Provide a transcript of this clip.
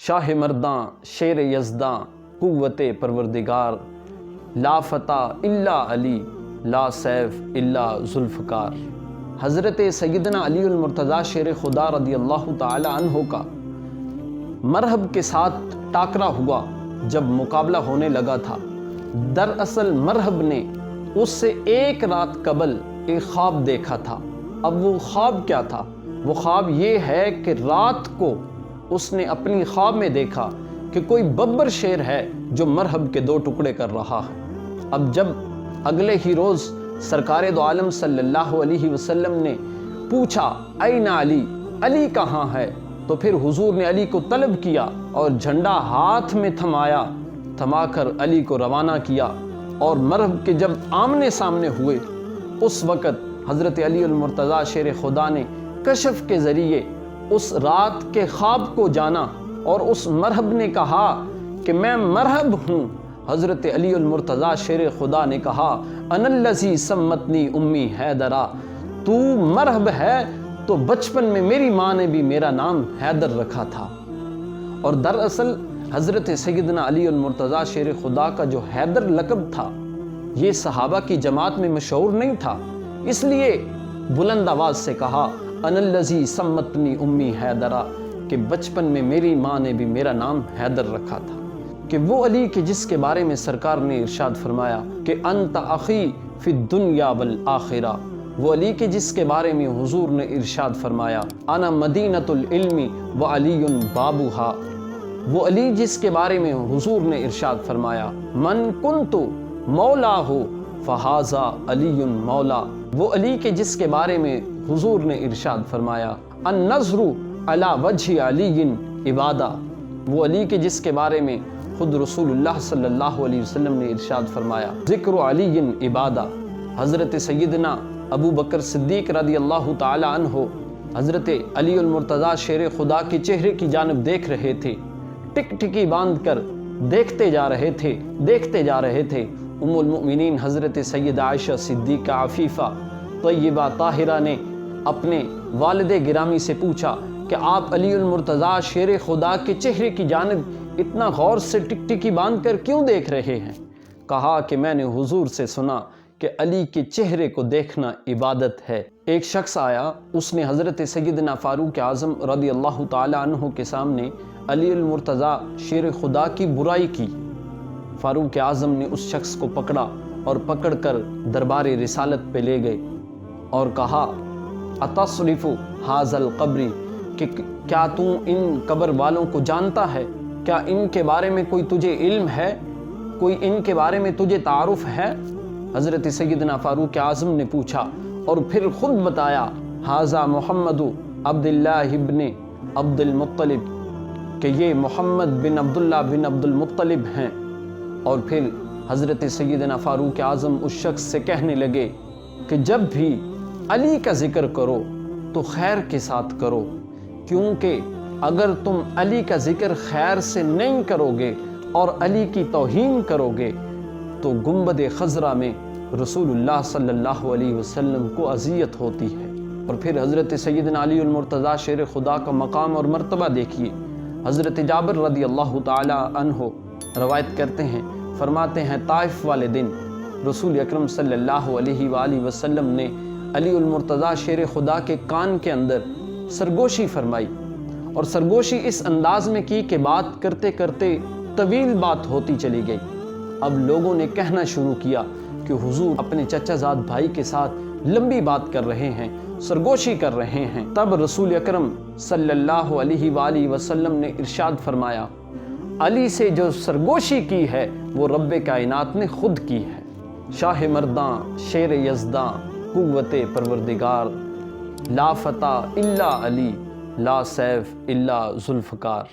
شاہ مرداں شیر یزداں قوت پروردگار، لا فتح الا علی لا سیف الا ذوالفقار۔ حضرت سیدنا علی المرتضیٰ شیر خدا رضی اللہ تعالی عنہ کا مرہب کے ساتھ ٹاکرا ہوا جب مقابلہ ہونے لگا تھا۔ دراصل مرہب نے اس سے ایک رات قبل ایک خواب دیکھا تھا۔ اب وہ خواب کیا تھا؟ وہ خواب یہ ہے کہ رات کو اس نے اپنی خواب میں دیکھا کہ کوئی ببر شیر ہے جو مرہب کے 2 ٹکڑے کر رہا ہے۔ اب جب اگلے ہی روز سرکار دو عالم صلی اللہ علیہ وسلم نے پوچھا این علی، علی کہاں ہے؟ تو پھر حضور نے علی کو طلب کیا اور جھنڈا ہاتھ میں تھما کر علی کو روانہ کیا، اور مرہب کے جب آمنے سامنے ہوئے اس وقت حضرت علی المرتضیٰ شیر خدا نے کشف کے ذریعے اس رات کے خواب کو جانا، اور اس مرہب نے کہا کہ میں مرہب ہوں۔ حضرت علی المرتضیٰ شیر خدا نے کہا انا الذی سمتنی امی حیدرا، تو مرہب ہے تو بچپن میں میری ماں نے بھی میرا نام حیدر رکھا تھا۔ اور دراصل حضرت سیدنا علی المرتضیٰ شیر خدا کا جو حیدر لقب تھا یہ صحابہ کی جماعت میں مشہور نہیں تھا، اس لیے بلند آواز سے کہا انا الذی سمتنی امی حیدرا، کہ بچپن میں میری ماں نے بھی میرا نام حیدر رکھا تھا۔ کہ وہ علی کے جس کے بارے میں سرکار نے ارشاد فرمایا کہ انت اخی فی الدنیا والآخرہ، وہ علی کے جس کے بارے میں حضور نے ارشاد فرمایا انا مدینۃ العلم وعلی بابھا، وہ علی جس کے بارے میں حضور نے ارشاد فرمایا من کنت مولاہ فہذا علی مولا، وہ علی کے جس کے بارے میں حضور نے ارشاد فرمایا النظر علی وجہ علی عبادہ، وہ علی کے جس کے بارے میں خود رسول اللہ صلی اللہ علیہ وسلم نے ارشاد فرمایا ذکر علی عبادہ۔ حضرت سیدنا ابو بکر صدیق رضی اللہ تعالی عنہ حضرت علی المرتضیٰ شیر خدا کے چہرے کی جانب دیکھ رہے تھے، ٹک ٹکی باندھ کر دیکھتے جا رہے تھے۔ ام المؤمنین حضرت سیدہ عائشہ صدیقہ عفیفہ طیبہ طاہرہ نے اپنے والد گرامی سے پوچھا کہ آپ علی المرتضیٰ شیر خدا کے چہرے کی جانب اتنا غور سے ٹک ٹکی باندھ کر کیوں دیکھ رہے ہیں؟ کہا کہ میں نے حضور سے سنا کہ علی کے چہرے کو دیکھنا عبادت ہے۔ ایک شخص آیا، اس نے حضرت سیدنا فاروق اعظم رضی اللہ تعالی عنہ کے سامنے علی المرتضیٰ شیر خدا کی برائی کی۔ فاروق اعظم نے اس شخص کو پکڑا اور پکڑ کر دربار رسالت پہ لے گئے اور کہا اتصرف ھذا القبر، کہ کیا تو ان قبر والوں کو جانتا ہے؟ کیا ان کے بارے میں کوئی تجھے علم ہے؟ کوئی ان کے بارے میں تجھے تعارف ہے؟ حضرت سیدنا فاروق اعظم نے پوچھا اور پھر خود بتایا ھذا محمد عبد اللہ ابن عبد المطلب، کہ یہ محمد بن عبداللہ بن عبد المطلب ہیں۔ اور پھر حضرت سیدنا فاروق اعظم اس شخص سے کہنے لگے کہ جب بھی علی کا ذکر کرو تو خیر کے ساتھ کرو، کیونکہ اگر تم علی کا ذکر خیر سے نہیں کرو گے اور علی کی توہین کرو گے تو گنبد خضرا میں رسول اللہ صلی اللہ علیہ وسلم کو اذیت ہوتی ہے۔ اور پھر حضرت سیدنا علی المرتضیٰ شیر خدا کا مقام اور مرتبہ دیکھیے۔ حضرت جابر رضی اللہ تعالی عنہ روایت کرتے ہیں، فرماتے ہیں طائف والے دن رسول اکرم صلی اللہ علیہ وآلہ وسلم نے علی المرتضیٰ شیر خدا کے کان کے اندر سرگوشی فرمائی، اور سرگوشی اس انداز میں کی کہ بات کرتے کرتے طویل بات ہوتی چلی گئی۔ اب لوگوں نے کہنا شروع کیا کہ حضور اپنے چچا زاد بھائی کے ساتھ لمبی بات کر رہے ہیں، سرگوشی کر رہے ہیں۔ تب رسول اکرم صلی اللہ علیہ وآلہ وسلم نے ارشاد فرمایا علی سے جو سرگوشی کی ہے وہ رب کائنات نے خود کی ہے۔ شاہ مرداں شیر یزداں قوت پروردگار، لا فتح الا علی لا سیف الا ذوالفقار۔